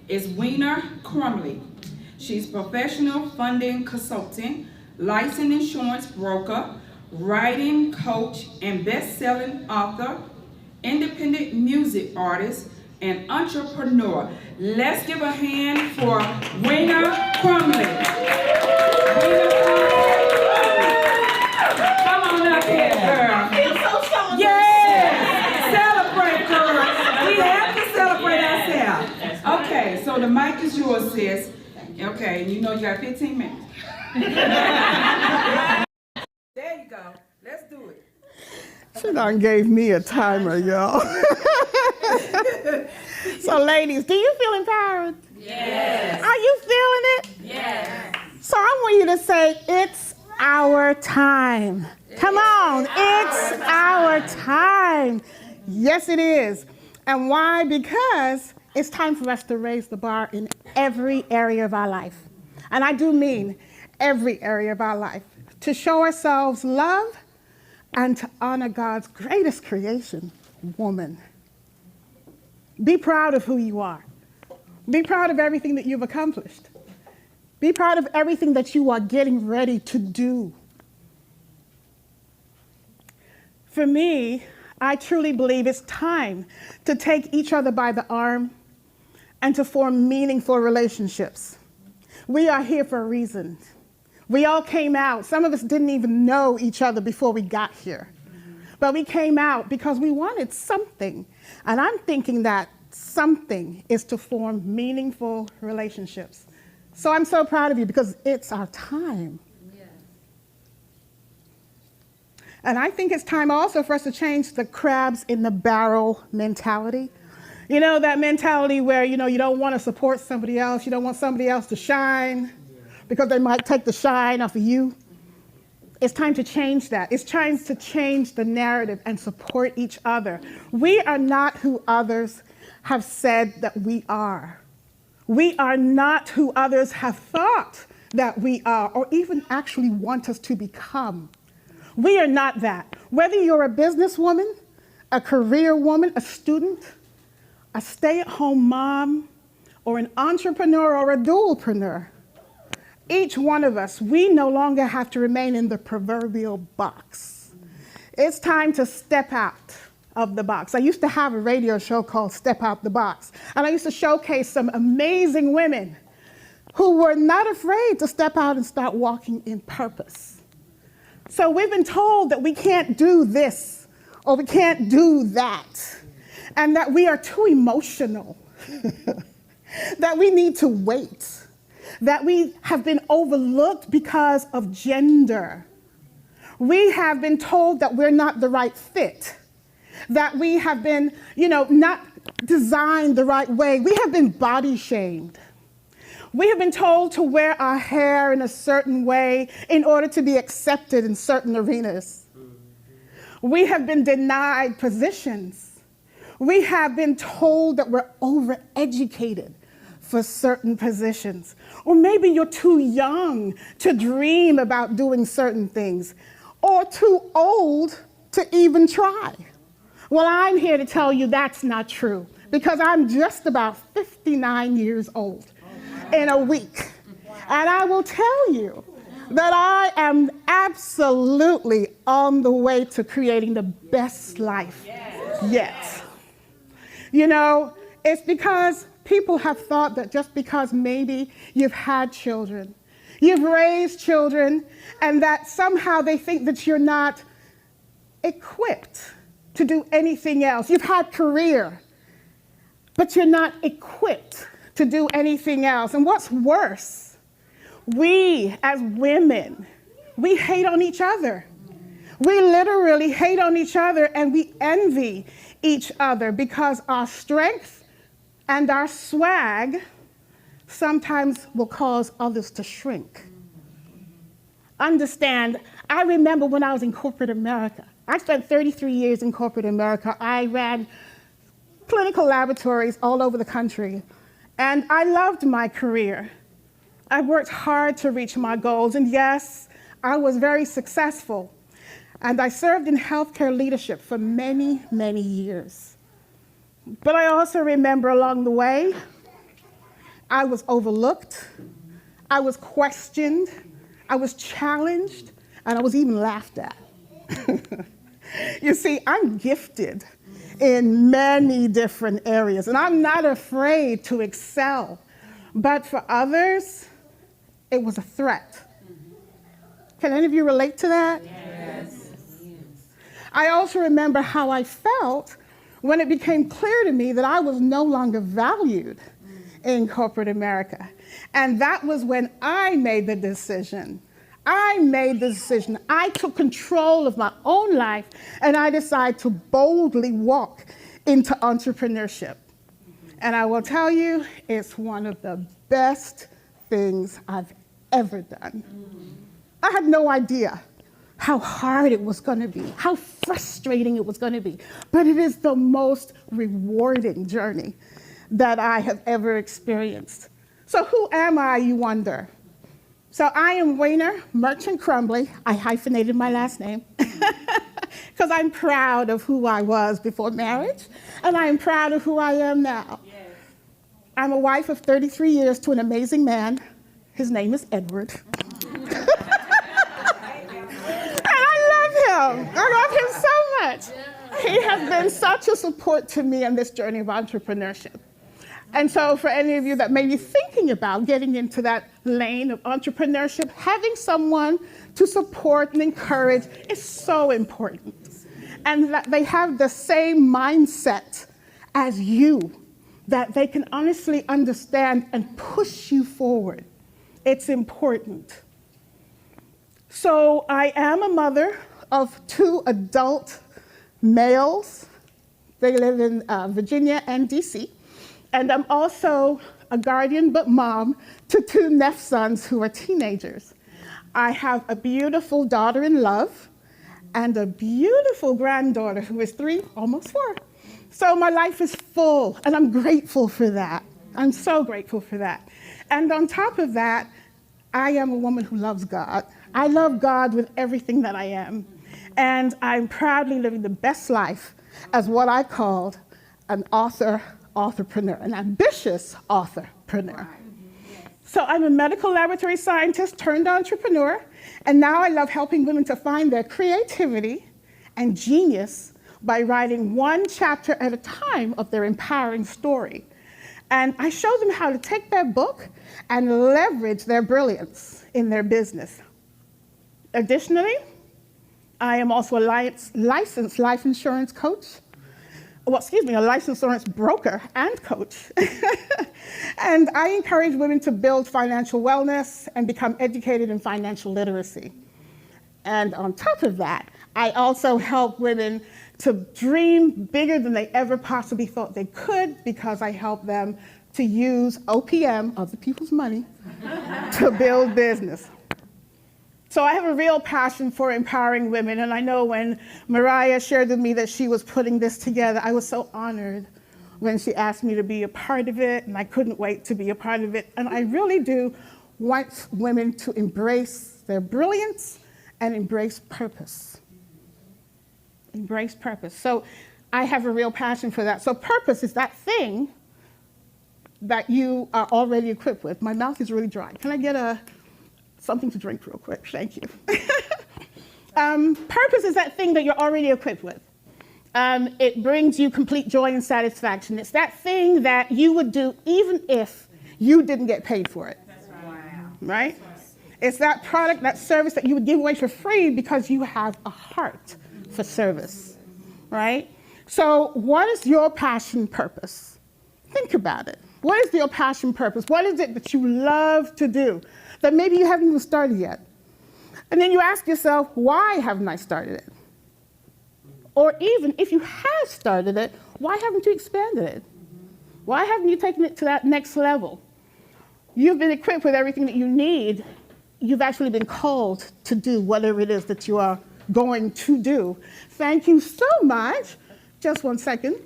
is Weiner Crumbly. She's professional funding consultant, licensed insurance broker, writing coach, and best-selling author, independent music artist, and entrepreneur. Let's give a hand for Weiner Crumbly. Weiner Crumbly. Come on up here, girl. I feel so strong. Yeah! Celebrate, girl. We have to celebrate ourselves. Okay, so the mic is yours, sis. Okay, you know you got 15 minutes. There you go. Let's do it. She done gave me a timer, y'all. So ladies, do you feel empowered? Yes. Are you feeling it? Yes. So I want you to say, it's our time. Come on, it's our time. Yes, it is. And why? Because it's time for us to raise the bar in every area of our life. And I do mean every area of our life. To show ourselves love and to honor God's greatest creation, woman. Be proud of who you are. Be proud of everything that you've accomplished. Be proud of everything that you are getting ready to do. For me, I truly believe it's time to take each other by the arm and to form meaningful relationships. We are here for a reason. We all came out. Some of us didn't even know each other before we got here. But we came out because we wanted something. And I'm thinking that something is to form meaningful relationships. So I'm so proud of you because it's our time. Yeah. And I think it's time also for us to change the crabs in the barrel mentality. You know, that mentality where, you don't want to support somebody else. You don't want somebody else to shine because they might take the shine off of you. It's time to change that. It's time to change the narrative and support each other. We are not who others have said that we are. We are not who others have thought that we are or even actually want us to become. We are not that. Whether you're a businesswoman, a career woman, a student, a stay-at-home mom, or an entrepreneur or a dualpreneur, each one of us, we no longer have to remain in the proverbial box. It's time to step out of the box. I used to have a radio show called Step Out the Box, and I used to showcase some amazing women who were not afraid to step out and start walking in purpose. So we've been told that we can't do this or we can't do that, and that we are too emotional, that we need to wait, that we have been overlooked because of gender. We have been told that we're not the right fit, that we have been, not designed the right way. We have been body shamed. We have been told to wear our hair in a certain way in order to be accepted in certain arenas. We have been denied positions. We have been told that we're overeducated for certain positions. Or maybe you're too young to dream about doing certain things, or too old to even try. Well, I'm here to tell you that's not true, because I'm just about 59 years old in a week. And I will tell you that I am absolutely on the way to creating the best life yet. It's because people have thought that just because maybe you've had children, you've raised children, and that somehow they think that you're not equipped to do anything else. You've had career, but you're not equipped to do anything else. And what's worse, we as women, we hate on each other. We literally hate on each other, and we envy each other because our strength and our swag sometimes will cause others to shrink. Understand, I remember when I was in corporate America. I spent 33 years in corporate America. I ran clinical laboratories all over the country, and I loved my career. I worked hard to reach my goals, and yes, I was very successful. And I served in healthcare leadership for many, many years. But I also remember along the way I was overlooked, I was questioned, I was challenged, and I was even laughed at. You see, I'm gifted in many different areas, and I'm not afraid to excel. But for others, it was a threat. Can any of you relate to that? Yes. I also remember how I felt when it became clear to me that I was no longer valued in corporate America. And that was when I made the decision. I took control of my own life, and I decided to boldly walk into entrepreneurship. And I will tell you, it's one of the best things I've ever done. I had no idea how hard it was going to be, how frustrating it was going to be, but it is the most rewarding journey that I have ever experienced. So who am I, you wonder? So I am Weiner Crumbly. I hyphenated my last name because I'm proud of who I was before marriage, and I am proud of who I am now. Yes. I'm a wife of 33 years to an amazing man. His name is Edward. I love him so much. He has been such a support to me in this journey of entrepreneurship. And so for any of you that may be thinking about getting into that lane of entrepreneurship, having someone to support and encourage is so important. And that they have the same mindset as you, that they can honestly understand and push you forward. It's important. So I am a mother of 2 adult males. They live in Virginia and DC. And I'm also a guardian but mom to 2 nephew sons who are teenagers. I have a beautiful daughter in love and a beautiful granddaughter who is 3, almost 4. So my life is full, and I'm grateful for that. I'm so grateful for that. And on top of that, I am a woman who loves God. I love God with everything that I am. And I'm proudly living the best life as what I called an authorpreneur, an ambitious authorpreneur. So I'm a medical laboratory scientist turned entrepreneur, and now I love helping women to find their creativity and genius by writing 1 chapter at a time of their empowering story. And I show them how to take their book and leverage their brilliance in their business. Additionally, I am also a licensed life insurance coach. A licensed insurance broker and coach. And I encourage women to build financial wellness and become educated in financial literacy. And on top of that, I also help women to dream bigger than they ever possibly thought they could, because I help them to use OPM, other people's money, to build business. So I have a real passion for empowering women, and I know when Mariah shared with me that she was putting this together, I was so honored when she asked me to be a part of it, and I couldn't wait to be a part of it. And I really do want women to embrace their brilliance and embrace purpose. Embrace purpose. So I have a real passion for that. So purpose is that thing that you are already equipped with. My mouth is really dry. Can I get something to drink real quick? Thank you. Purpose is that thing that you're already equipped with. It brings you complete joy and satisfaction. It's that thing that you would do even if you didn't get paid for it. That's right. Wow. Right? It's that product, that service that you would give away for free because you have a heart for service, right? So what is your passion purpose? Think about it. What is your passion purpose? What is it that you love to do that maybe you haven't even started yet? And then you ask yourself, why haven't I started it? Or even if you have started it, why haven't you expanded it? Why haven't you taken it to that next level? You've been equipped with everything that you need. You've actually been called to do whatever it is that you are going to do. Thank you so much. Just 1 second.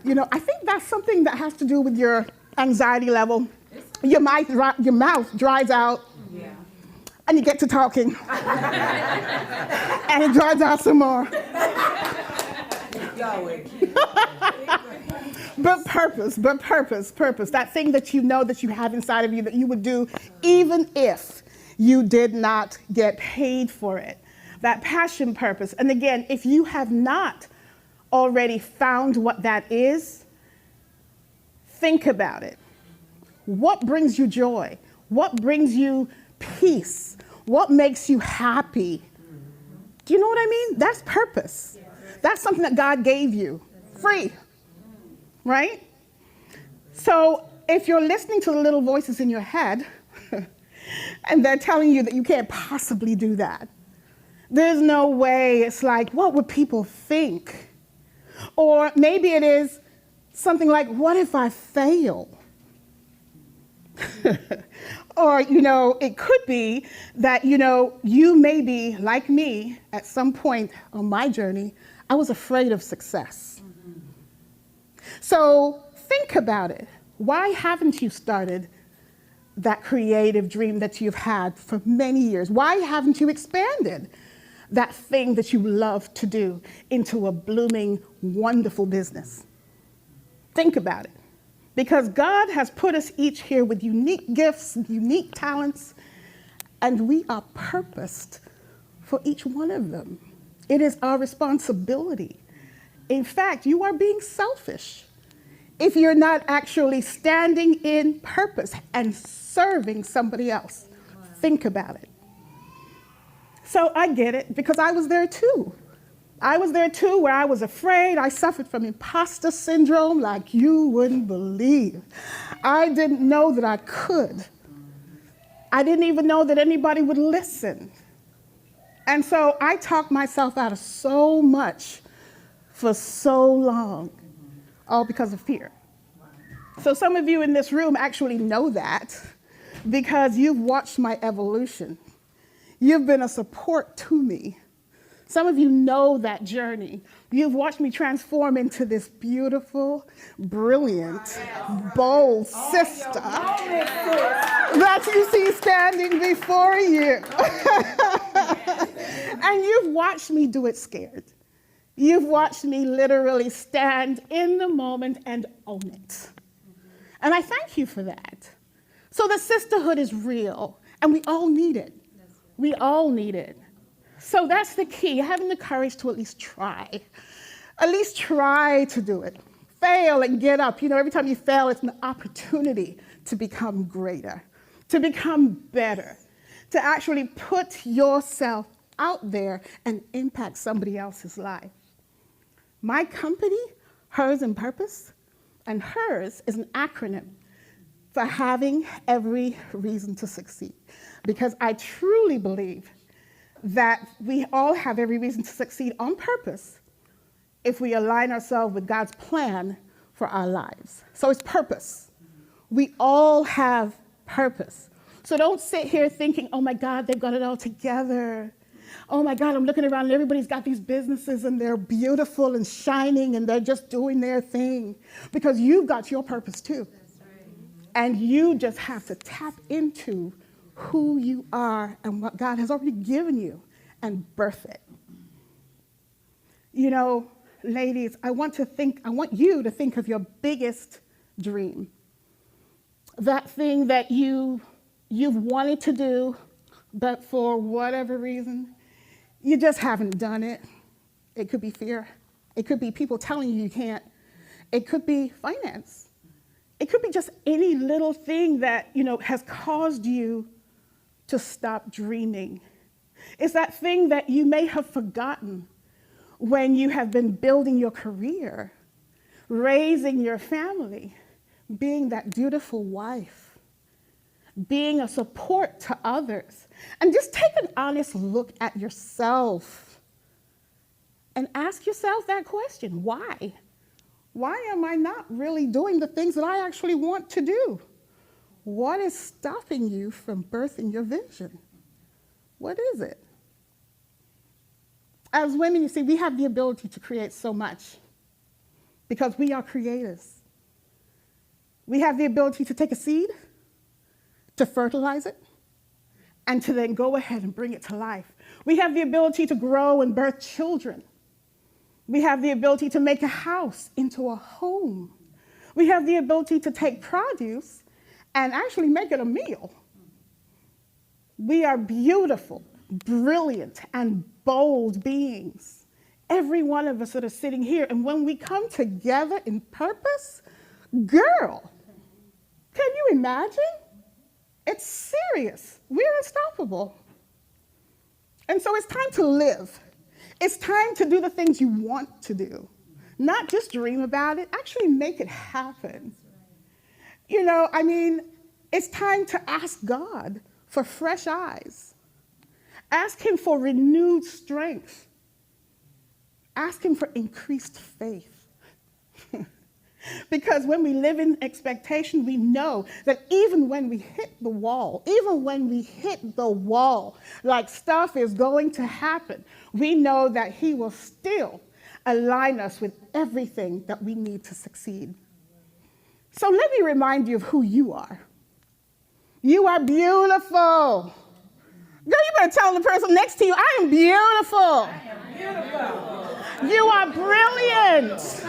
You know, I think that's something that has to do with your anxiety level. Your mouth dries out, and you get to talking, and it dries out some more. going. But purpose. That thing that you know that you have inside of you that you would do even if you did not get paid for it. That passion purpose. And again, if you have not already found what that is, think about it. What brings you joy? What brings you peace? What makes you happy? Do you know what I mean? That's purpose. That's something that God gave you, free, right? So if you're listening to the little voices in your head, and they're telling you that you can't possibly do that, there's no way. It's like, what would people think? Or maybe it is something like, what if I fail? Or, it could be that, you may be like me at some point on my journey, I was afraid of success. So think about it. Why haven't you started that creative dream that you've had for many years? Why haven't you expanded that thing that you love to do into a blooming, wonderful business? Think about it. Because God has put us each here with unique gifts, unique talents, and we are purposed for each one of them. It is our responsibility. In fact, you are being selfish if you're not actually standing in purpose and serving somebody else. Think about it. So I get it, because I was there too. I was there too, where I was afraid. I suffered from imposter syndrome like you wouldn't believe. I didn't know that I could. I didn't even know that anybody would listen. And so I talked myself out of so much for so long, all because of fear. So some of you in this room actually know that because you've watched my evolution. You've been a support to me. Some of you know that journey. You've watched me transform into this beautiful, brilliant, bold sister that you see standing before you. And you've watched me do it scared. You've watched me literally stand in the moment and own it. And I thank you for that. So the sisterhood is real, and we all need it. We all need it. So that's the key, having the courage to at least try. At least try to do it. Fail and get up. Every time you fail, it's an opportunity to become greater, to become better, to actually put yourself out there and impact somebody else's life. My company, Hers in Purpose, and HERS is an acronym for having every reason to succeed. Because I truly believe that we all have every reason to succeed on purpose if we align ourselves with God's plan for our lives. So it's purpose. We all have purpose. So don't sit here thinking, oh my God, they've got it all together. Oh my God, I'm looking around and everybody's got these businesses and they're beautiful and shining and they're just doing their thing. Because you've got your purpose too. That's right. And you just have to tap into who you are and what God has already given you and birth it. Ladies, I want you to think of your biggest dream. That thing that you've wanted to do, but for whatever reason, you just haven't done it. It could be fear. It could be people telling you can't. It could be finance. It could be just any little thing that, has caused you to stop dreaming. It's that thing that you may have forgotten when you have been building your career, raising your family, being that dutiful wife, being a support to others. And just take an honest look at yourself and ask yourself that question, why? Why am I not really doing the things that I actually want to do? What is stopping you from birthing your vision? What is it? As women, you see, we have the ability to create so much because we are creators. We have the ability to take a seed, to fertilize it, and to then go ahead and bring it to life. We have the ability to grow and birth children. We have the ability to make a house into a home. We have the ability to take produce and actually make it a meal. We are beautiful, brilliant, and bold beings. Every one of us that are sitting here, and when we come together in purpose, girl, can you imagine? It's serious. We're unstoppable. And so it's time to live. It's time to do the things you want to do. Not just dream about it, actually make it happen. You know, I mean, it's time to ask God for fresh eyes. Ask him for renewed strength. Ask him for increased faith. Because when we live in expectation, we know that even when we hit the wall, like stuff is going to happen, we know that he will still align us with everything that we need to succeed. So let me remind you of who you are. You are beautiful. Girl, you better tell the person next to you, I am beautiful. I am beautiful. You are brilliant.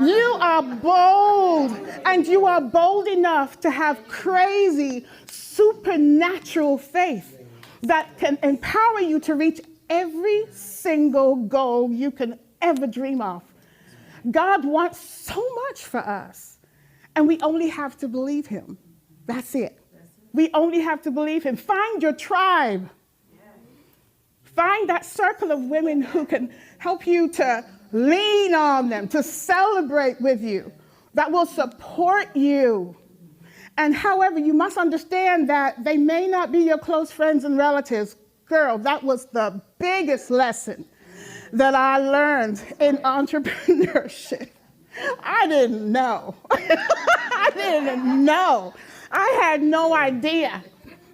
You are bold, and you are bold enough to have crazy, supernatural faith that can empower you to reach every single goal you can ever dream of. God wants so much for us, and we only have to believe him. That's it. We only have to believe him. Find your tribe. Find that circle of women who can help you to lean on them, to celebrate with you, that will support you. And however, you must understand that they may not be your close friends and relatives. Girl, that was the biggest lesson that I learned in entrepreneurship. I didn't know. I didn't know. I had no idea.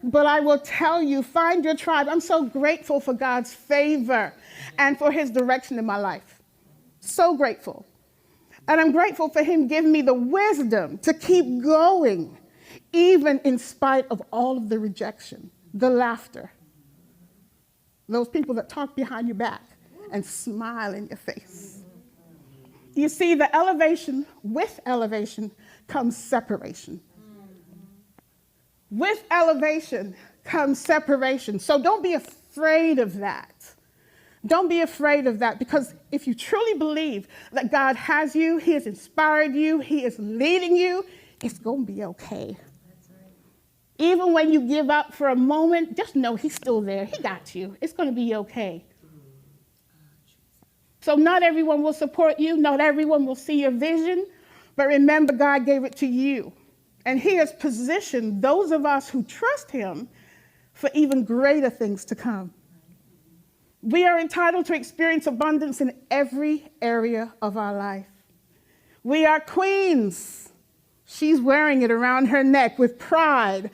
But I will tell you, find your tribe. I'm so grateful for God's favor and for his direction in my life. So grateful. And I'm grateful for him giving me the wisdom to keep going, even in spite of all of the rejection, the laughter, those people that talk behind your back and smile in your face. You see, with elevation comes separation. With elevation comes separation. So don't be afraid of that. Don't be afraid of that, because if you truly believe that God has you, he has inspired you, he is leading you, it's going to be okay. That's right. Even when you give up for a moment, just know he's still there. He got you. It's going to be okay. So not everyone will support you. Not everyone will see your vision. But remember, God gave it to you. And he has positioned those of us who trust him for even greater things to come. We are entitled to experience abundance in every area of our life. We are queens. She's wearing it around her neck with pride.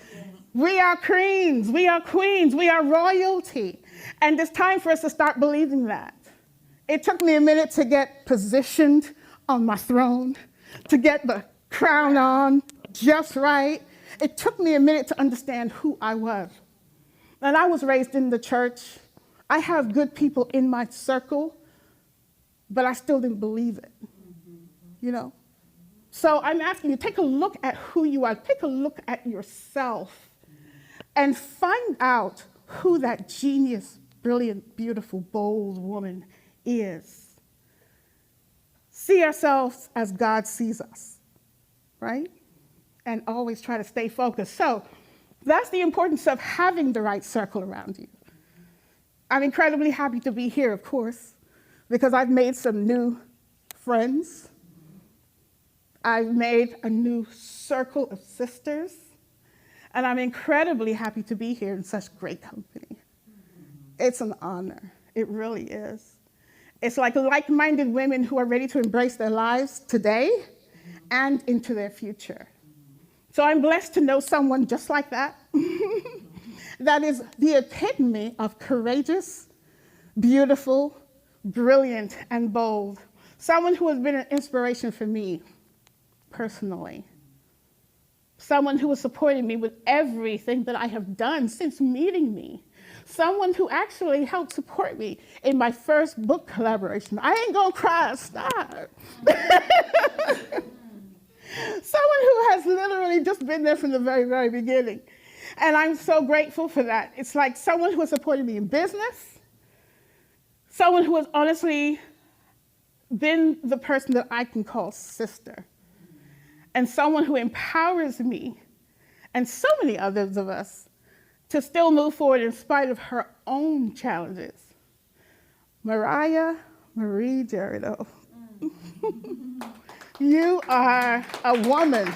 We are queens. We are queens. We are royalty. And it's time for us to start believing that. It took me a minute to get positioned on my throne, to get the crown on just right. It took me a minute to understand who I was. And I was raised in the church. I have good people in my circle, but I still didn't believe it, you know? So I'm asking you, take a look at who you are. Take a look at yourself and find out who that genius, brilliant, beautiful, bold woman is. See ourselves as God sees us, right? And always try to stay focused. So that's the importance of having the right circle around you. I'm incredibly happy to be here, of course, because I've made some new friends. I've made a new circle of sisters, and I'm incredibly happy to be here in such great company. It's an honor. It really is. It's like like-minded women who are ready to embrace their lives today and into their future. So I'm blessed to know someone just like that. That is the epitome of courageous, beautiful, brilliant, and bold. Someone who has been an inspiration for me personally. Someone who has supported me with everything that I have done since meeting me. someone who actually helped support me in my first book collaboration. I ain't gonna cry, stop. Someone who has literally just been there from the very, very beginning. And I'm so grateful for that. It's like someone who has supported me in business, someone who has honestly been the person that I can call sister, and someone who empowers me and so many others of us to still move forward in spite of her own challenges. Mariah Jerido. You are a woman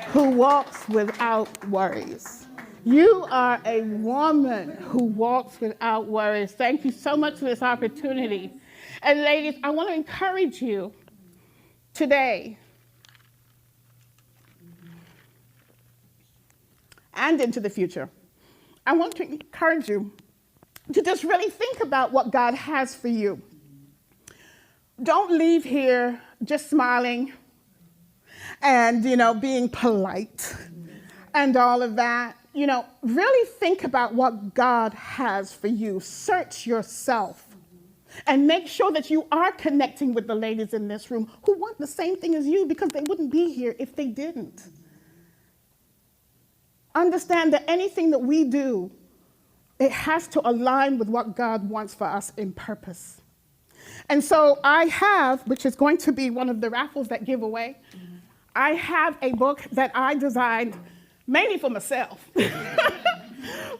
who walks without worries. You are a woman who walks without worries. Thank you so much for this opportunity. And ladies, I want to encourage you today and into the future. I want to encourage you to just really think about what God has for you. Don't leave here just smiling and, being polite and all of that. Really think about what God has for you. Search yourself and make sure that you are connecting with the ladies in this room who want the same thing as you, because they wouldn't be here if they didn't. Understand that anything that we do, it has to align with what God wants for us in purpose. And so I have, which is going to be one of the raffles that give away, I have a book that I designed mainly for myself.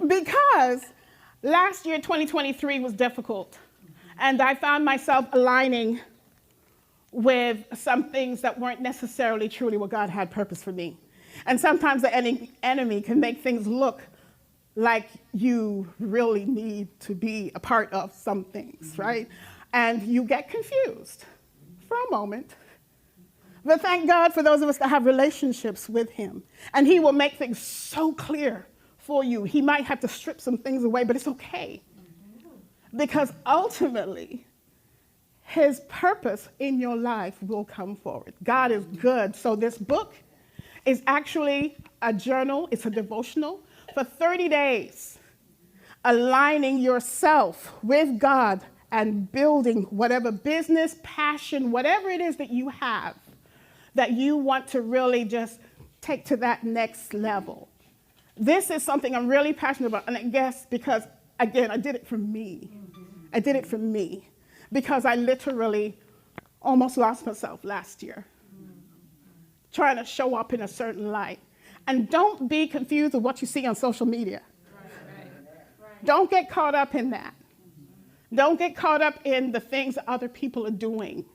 Because last year, 2023, was difficult. And I found myself aligning with some things that weren't necessarily truly what God had purpose for me. And sometimes the enemy can make things look like you really need to be a part of some things, right? And you get confused for a moment. But thank God for those of us that have relationships with him. And he will make things so clear for you. He might have to strip some things away, but it's okay. Because ultimately, his purpose in your life will come forward. God is good. So this book is actually a journal. It's a devotional for 30 days, aligning yourself with God and building whatever business, passion, whatever it is that you have, that you want to really just take to that next level. This is something I'm really passionate about, and I guess because, again, I did it for me. I did it for me because I literally almost lost myself last year trying to show up in a certain light. And don't be confused with what you see on social media. Don't get caught up in that. Don't get caught up in the things that other people are doing.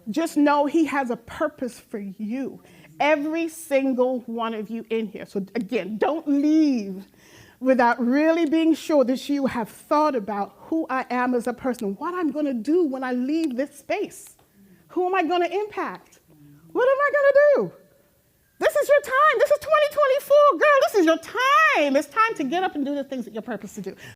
Just know he has a purpose for you. Every single one of you in here. So again, don't leave without really being sure that you have thought about who I am as a person, what I'm going to do when I leave this space. Who am I going to impact? What am I going to do? This is your time. This is 2024, girl. This is your time. It's time to get up and do the things that you're purposed to do.